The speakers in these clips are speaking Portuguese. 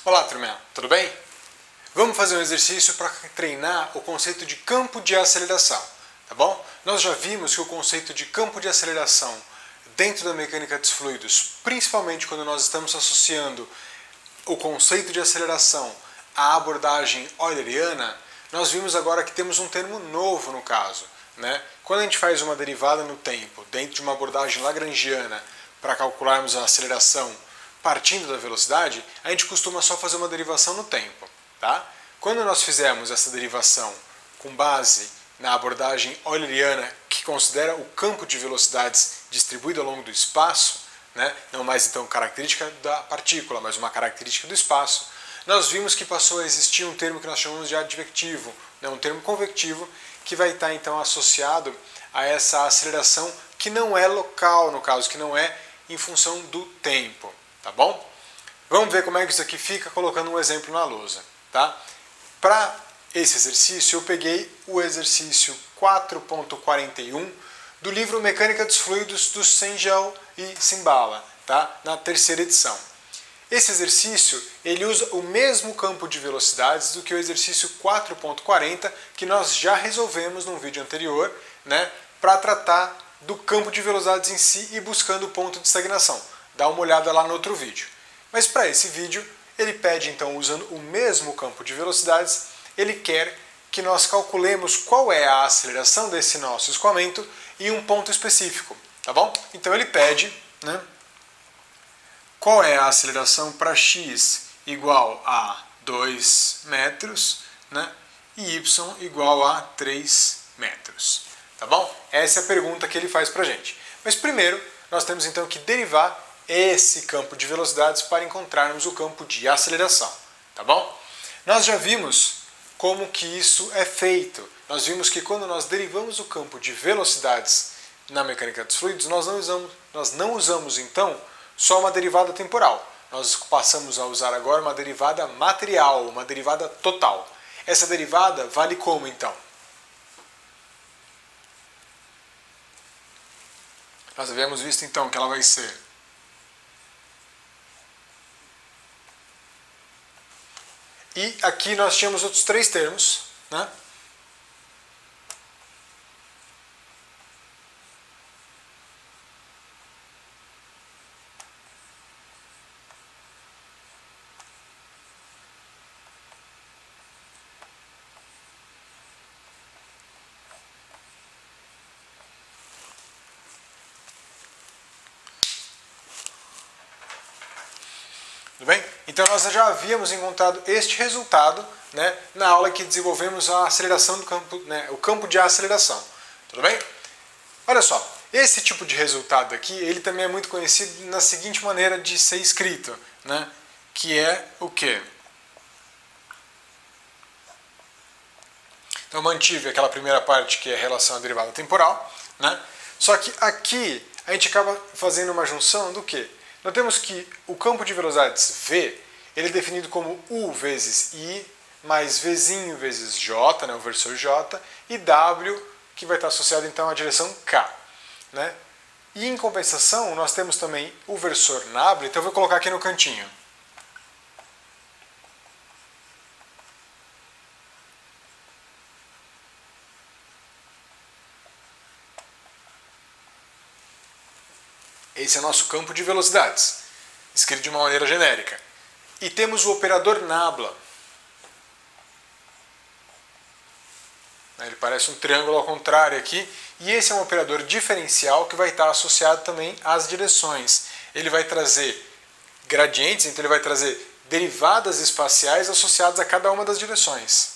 Olá, turma, tudo bem? Vamos fazer um exercício para treinar o conceito de campo de aceleração, tá bom? Nós já vimos que o conceito de campo de aceleração dentro da mecânica dos fluidos, principalmente quando nós estamos associando o conceito de aceleração à abordagem euleriana, nós vimos agora que temos um termo novo no caso, né? Quando a gente faz uma derivada no tempo dentro de uma abordagem lagrangiana para calcularmos a aceleração partindo da velocidade, a gente costuma só fazer uma derivação no tempo, tá? Quando nós fizermos essa derivação com base na abordagem euleriana, que considera o campo de velocidades distribuído ao longo do espaço, né? Não mais então característica da partícula, mas uma característica do espaço, nós vimos que passou a existir um termo que nós chamamos de advectivo, né? Um termo convectivo, que vai estar então associado a essa aceleração que não é local, no caso, que não é em função do tempo. Tá bom? Vamos ver como é que isso aqui fica colocando um exemplo na lousa. Tá? Para esse exercício, eu peguei o exercício 4.41 do livro Mecânica dos Fluidos do Cengel e Cymbala, tá? Na terceira edição. Esse exercício ele usa o mesmo campo de velocidades do que o exercício 4.40 que nós já resolvemos num vídeo anterior, né? Para tratar do campo de velocidades em si e buscando o ponto de estagnação. Dá uma olhada lá no outro vídeo. Mas para esse vídeo, ele pede então, usando o mesmo campo de velocidades, ele quer que nós calculemos qual é a aceleração desse nosso escoamento em um ponto específico, tá bom? Então ele pede, né, qual é a aceleração para x igual a 2 metros, né, e y igual a 3 metros, tá bom? Essa é a pergunta que ele faz para a gente. Mas primeiro, nós temos então que derivar esse campo de velocidades para encontrarmos o campo de aceleração, tá bom? Nós já vimos como que isso é feito. Nós vimos que quando nós derivamos o campo de velocidades na mecânica dos fluidos, nós não usamos então só uma derivada temporal. Nós passamos a usar agora uma derivada material, uma derivada total. Essa derivada vale como então? Nós havíamos visto então que ela vai ser e aqui nós tínhamos outros três termos, né? Tudo bem? Então nós já havíamos encontrado este resultado, né, na aula que desenvolvemos a aceleração do campo, né, o campo de aceleração. Tudo bem? Olha só, esse tipo de resultado aqui, ele também é muito conhecido na seguinte maneira de ser escrito, né, que é o quê? Então eu mantive aquela primeira parte que é a relação à derivada temporal, né? Só que aqui a gente acaba fazendo uma junção do quê? Nós temos que o campo de velocidades V, ele é definido como U vezes I, mais Vzinho vezes J, né, o versor J, e W, que vai estar associado então à direção K. Né? E em compensação, nós temos também o versor nabla, então eu vou colocar aqui no cantinho. Esse é o nosso campo de velocidades, escrito de uma maneira genérica. E temos o operador nabla. Ele parece um triângulo ao contrário aqui. E esse é um operador diferencial que vai estar associado também às direções. Ele vai trazer gradientes, então ele vai trazer derivadas espaciais associadas a cada uma das direções.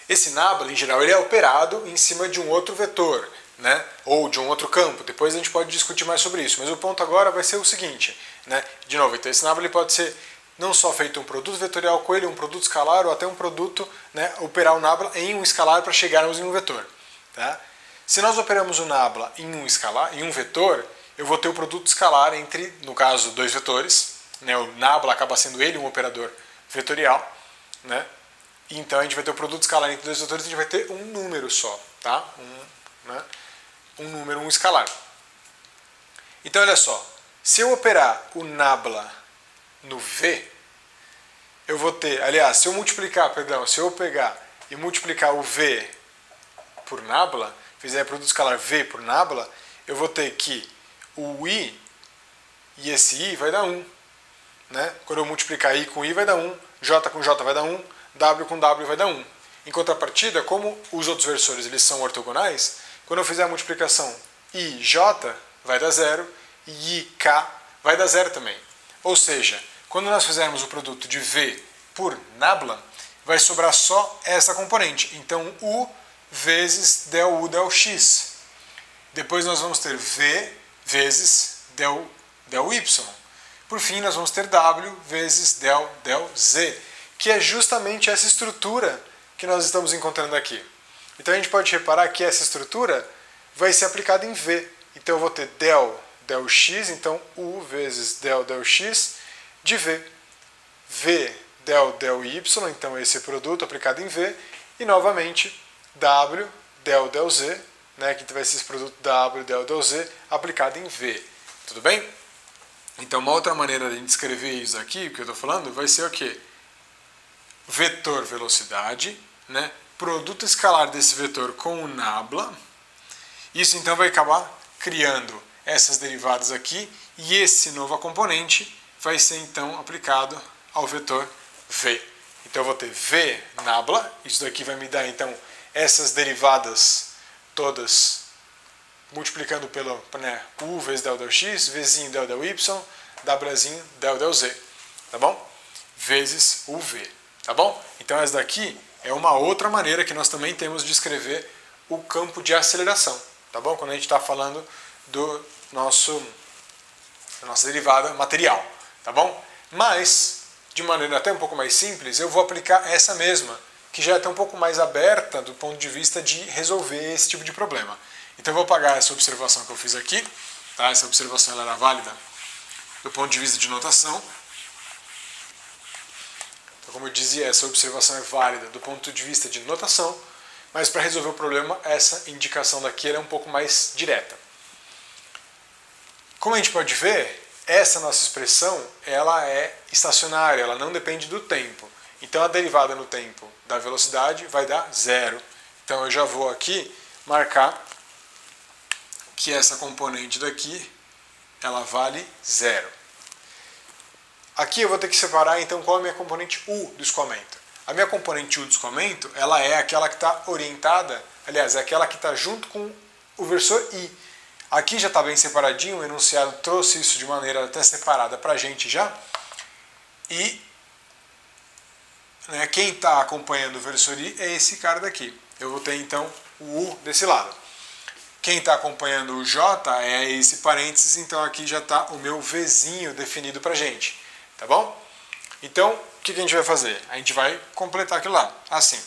Esse nabla, em geral, ele é operado em cima de um outro vetor, né? Ou de um outro campo. Depois a gente pode discutir mais sobre isso. Mas o ponto agora vai ser o seguinte, né? De novo, então esse nabla ele pode ser não só feito um produto vetorial com ele, um produto escalar, ou até um produto, né, operar o nabla em um escalar para chegarmos em um vetor. Tá? Se nós operamos o nabla em um escalar, em um vetor, eu vou ter o produto escalar entre, no caso, dois vetores, né? O nabla acaba sendo ele um operador vetorial, né? Então a gente vai ter o produto escalar entre dois vetores, a gente vai ter um número só, tá? Um número, um escalar. Então olha só, se eu operar o nabla no V, eu vou ter, aliás, se eu pegar e multiplicar o V por nabla, fizer produto escalar V por nabla, eu vou ter que o I e esse I vai dar 1. Né? Quando eu multiplicar I com I vai dar 1, J com J vai dar 1, W com W vai dar 1. Em contrapartida, como os outros versores eles são ortogonais, quando eu fizer a multiplicação IJ vai dar 0 e IK vai dar 0 também. Ou seja, quando nós fizermos o produto de V por nabla, vai sobrar só essa componente. Então, U vezes del U del X. Depois nós vamos ter V vezes del Y. Por fim, nós vamos ter W vezes del Z, que é justamente essa estrutura que nós estamos encontrando aqui. Então a gente pode reparar que essa estrutura vai ser aplicada em V. Então eu vou ter del X, então U vezes del X de V. V del Y, então esse produto aplicado em V. E novamente W del Z, né, que vai ser esse produto W del Z aplicado em V. Tudo bem? Então, uma outra maneira de escrever isso aqui, o que eu estou falando, vai ser o quê? Vetor velocidade, né? Produto escalar desse vetor com o nabla. Isso então vai acabar criando essas derivadas aqui, e esse novo componente vai ser então aplicado ao vetor V. Então eu vou ter V nabla, isso daqui vai me dar então essas derivadas todas multiplicando pelo U vezes del X, Vzinho del Y, Wzinho del Z, tá bom? Vezes o V, tá bom? Então essa daqui é uma outra maneira que nós também temos de escrever o campo de aceleração, tá bom? Quando a gente está falando da nossa derivada material, tá bom? Mas, de maneira até um pouco mais simples, eu vou aplicar essa mesma, que já é até um pouco mais aberta do ponto de vista de resolver esse tipo de problema. Então eu vou apagar essa observação que eu fiz aqui, tá? Essa observação ela era válida do ponto de vista de notação. Então, como eu dizia, essa observação é válida do ponto de vista de notação, mas para resolver o problema, essa indicação daqui é um pouco mais direta. Como a gente pode ver, essa nossa expressão ela é estacionária, ela não depende do tempo. Então a derivada no tempo da velocidade vai dar 0. Então eu já vou aqui marcar que essa componente daqui ela vale 0. Aqui eu vou ter que separar então qual é a minha componente U do escoamento. A minha componente U do escoamento ela é aquela que está orientada, aliás, é aquela que está junto com o versor I. Aqui já está bem separadinho, o enunciado trouxe isso de maneira até separada para a gente já. E quem está acompanhando o versor I é esse cara daqui. Eu vou ter então o U desse lado. Quem está acompanhando o J é esse parênteses, então aqui já está o meu Vzinho definido para a gente. Tá bom? Então, o que a gente vai fazer? A gente vai completar aquilo lá. Assim.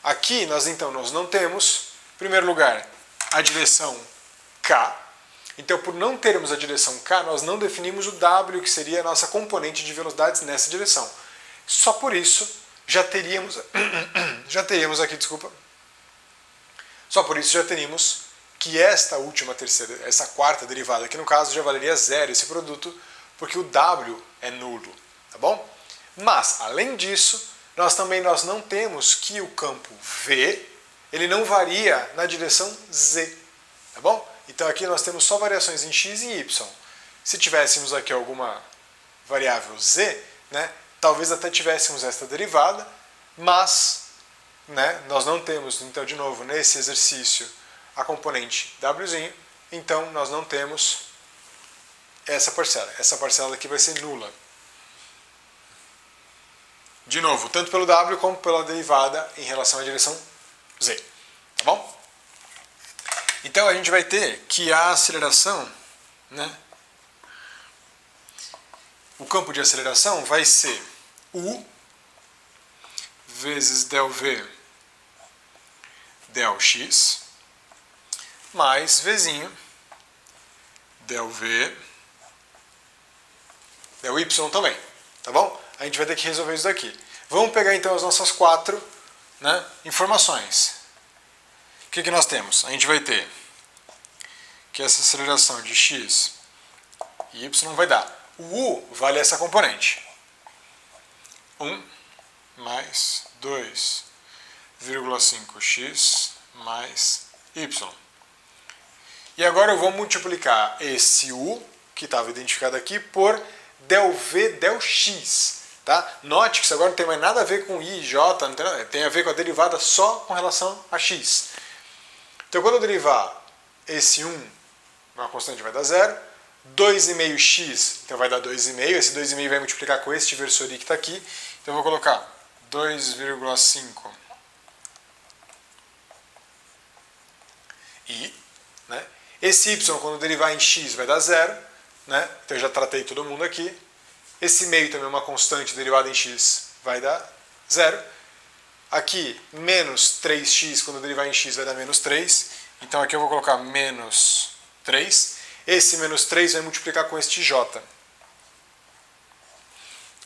Aqui nós não temos, em primeiro lugar, a direção K. Então, por não termos a direção K, nós não definimos o W, que seria a nossa componente de velocidades nessa direção. Só por isso já teríamos aqui, desculpa. Só por isso já teríamos que essa quarta derivada aqui no caso já valeria 0 esse produto, porque o W é nulo, tá bom? Mas, além disso, nós não temos que o campo V, ele não varia na direção Z, tá bom? Então aqui nós temos só variações em X e Y. Se tivéssemos aqui alguma variável Z, talvez até tivéssemos esta derivada, mas nós não temos, então de novo, nesse exercício, a componente Wzinho, então nós não temos essa parcela. Essa parcela aqui vai ser nula. De novo, tanto pelo W como pela derivada em relação à direção Z. Tá bom? Então a gente vai ter que a aceleração, o campo de aceleração vai ser U vezes del V del X mais Vzinho del V del y também, tá bom? A gente vai ter que resolver isso daqui. Vamos pegar então as nossas 4, né, informações. O que nós temos? A gente vai ter que essa aceleração de x e y vai dar. O u vale essa componente. 1 mais 2,5x mais y. E agora eu vou multiplicar esse u, que estava identificado aqui, por del v del x. Tá? Note que isso agora não tem mais nada a ver com i, j, não tem, nada, tem a ver com a derivada só com relação a x. Então quando eu derivar esse 1, uma constante vai dar 0. 2,5x, então vai dar 2,5. Esse 2,5 vai multiplicar com este versori que está aqui. Então eu vou colocar 2,5 i. Né? Esse y, quando derivar em x, vai dar 0. Né? Então eu já tratei todo mundo aqui. Esse meio também é uma constante derivada em x, vai dar 0. Aqui, menos 3x, quando derivar em x, vai dar menos 3. Então aqui eu vou colocar menos 3. Esse menos 3 vai multiplicar com este j.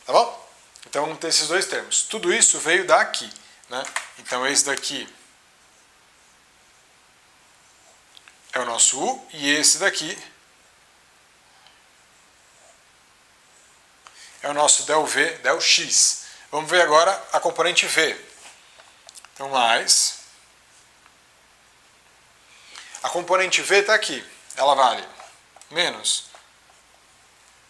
Tá bom? Então vamos ter esses dois termos. Tudo isso veio daqui. Né? Então esse daqui é o nosso u e esse daqui é o nosso del v, del x. Vamos ver agora a componente v. Então mais. A componente v está aqui. Ela vale menos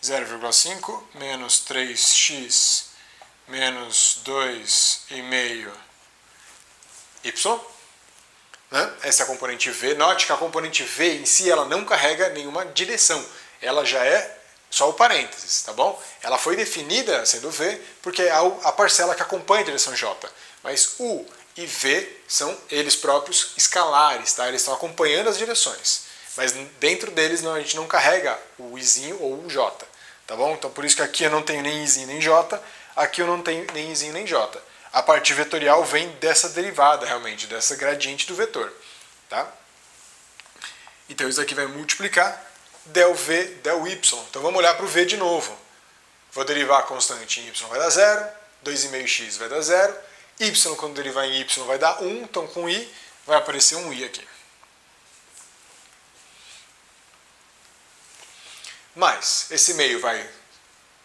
0,5 menos 3x menos 2,5 y. Né? Essa é a componente v. Note que a componente v em si ela não carrega nenhuma direção. Ela já é só o parênteses, tá bom? Ela foi definida sendo v porque é a parcela que acompanha a direção j. Mas u e v são eles próprios escalares, tá? Eles estão acompanhando as direções. Mas dentro deles a gente não carrega o izinho ou o j, tá bom? Então por isso que aqui eu não tenho nem izinho nem j, aqui eu não tenho nem izinho nem j. A parte vetorial vem dessa derivada realmente, dessa gradiente do vetor, tá? Então isso aqui vai multiplicar del v, del y. Então vamos olhar para o v de novo. Vou derivar a constante em y vai dar 0, 2,5x vai dar 0, y quando derivar em y vai dar 1, então com i vai aparecer um i aqui. Mais, esse meio vai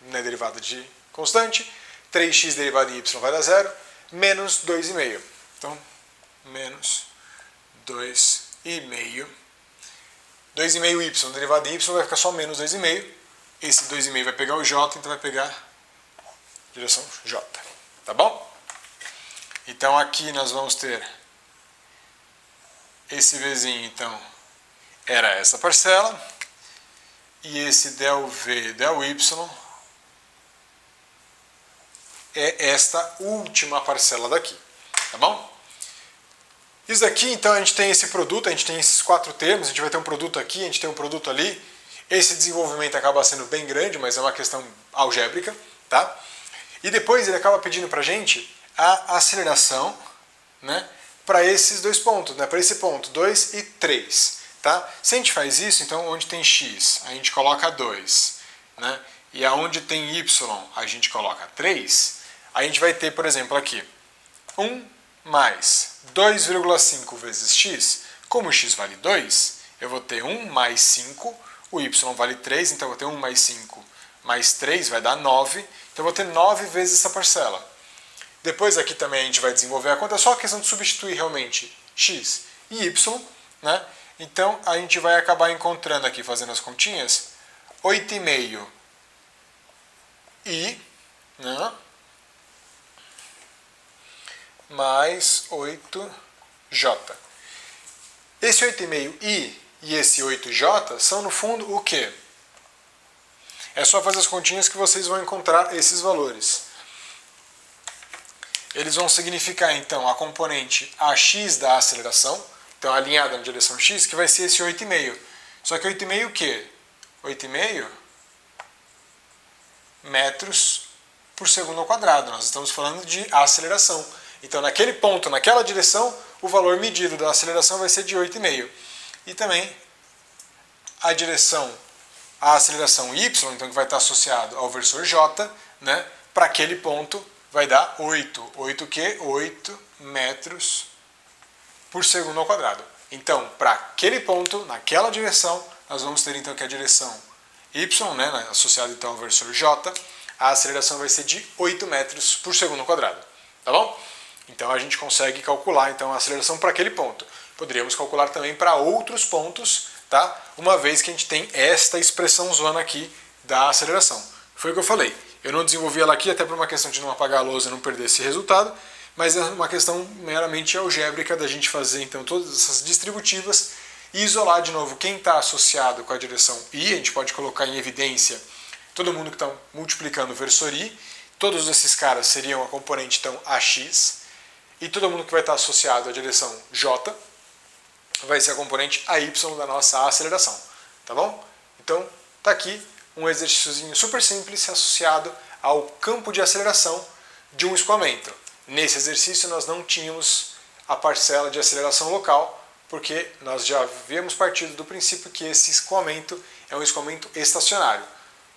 na derivada de constante, 3x derivado em y vai dar 0, menos 2,5. Então, menos 2,5. 2,5y derivado em y vai ficar só menos 2,5. Esse 2,5 vai pegar o j, então vai pegar a direção j. Tá bom? Então aqui nós vamos ter esse vzinho, então, era essa parcela. E esse del v, del y é esta última parcela daqui, tá bom? Isso daqui, então, a gente tem esse produto, a gente tem esses 4 termos, a gente vai ter um produto aqui, a gente tem um produto ali. Esse desenvolvimento acaba sendo bem grande, mas é uma questão algébrica, tá? E depois ele acaba pedindo pra gente a aceleração, né, para esses dois pontos, né, para esse ponto 2 e 3. Tá? Se a gente faz isso, então onde tem x, a gente coloca 2, né? E aonde tem y, a gente coloca 3, a gente vai ter, por exemplo, aqui 1 mais 2,5 vezes x, como o x vale 2, eu vou ter 1 mais 5, o y vale 3, então eu vou ter 1 mais 5 mais 3 vai dar 9, então eu vou ter 9 vezes essa parcela. Depois aqui também a gente vai desenvolver a conta, é só a questão de substituir realmente x e y, né? Então, a gente vai acabar encontrando aqui, fazendo as continhas, 8,5 i, né, mais 8j. Esse 8,5 i e esse 8j são, no fundo, o quê? É só fazer as continhas que vocês vão encontrar esses valores. Eles vão significar, então, a componente AX da aceleração, então alinhada na direção x, que vai ser esse 8,5. Só que 8,5 o quê? 8,5 metros por segundo ao quadrado. Nós estamos falando de aceleração. Então naquele ponto, naquela direção, o valor medido da aceleração vai ser de 8,5. E também a direção a aceleração y, então que vai estar associado ao versor j, né, para aquele ponto vai dar 8. 8 o quê? 8 metros por segundo ao quadrado. Então, para aquele ponto, naquela direção, nós vamos ter então que a direção y, né, associada então ao versor j, a aceleração vai ser de 8 metros por segundo ao quadrado. Tá bom? Então a gente consegue calcular então a aceleração para aquele ponto. Poderíamos calcular também para outros pontos, tá? Uma vez que a gente tem esta expressão zona aqui da aceleração. Foi o que eu falei. Eu não desenvolvi ela aqui até por uma questão de não apagar a lousa e não perder esse resultado, mas é uma questão meramente algébrica da gente fazer então todas essas distributivas e isolar de novo quem está associado com a direção i. A gente pode colocar em evidência todo mundo que está multiplicando o versor i. Todos esses caras seriam a componente então ax, e todo mundo que vai estar associado à direção j vai ser a componente AY da nossa aceleração, tá bom? Então, tá aqui um exercíciozinho super simples associado ao campo de aceleração de um escoamento. Nesse exercício nós não tínhamos a parcela de aceleração local, porque nós já havíamos partido do princípio que esse escoamento é um escoamento estacionário.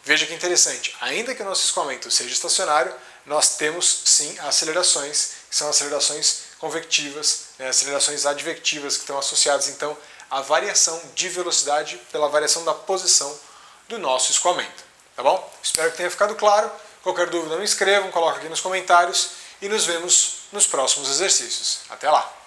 Veja que interessante, ainda que o nosso escoamento seja estacionário, nós temos sim acelerações, que são acelerações convectivas, né, acelerações advectivas, que estão associadas então à variação de velocidade pela variação da posição do nosso escoamento. Tá bom? Espero que tenha ficado claro. Qualquer dúvida me escrevam, coloque aqui nos comentários e nos vemos nos próximos exercícios. Até lá!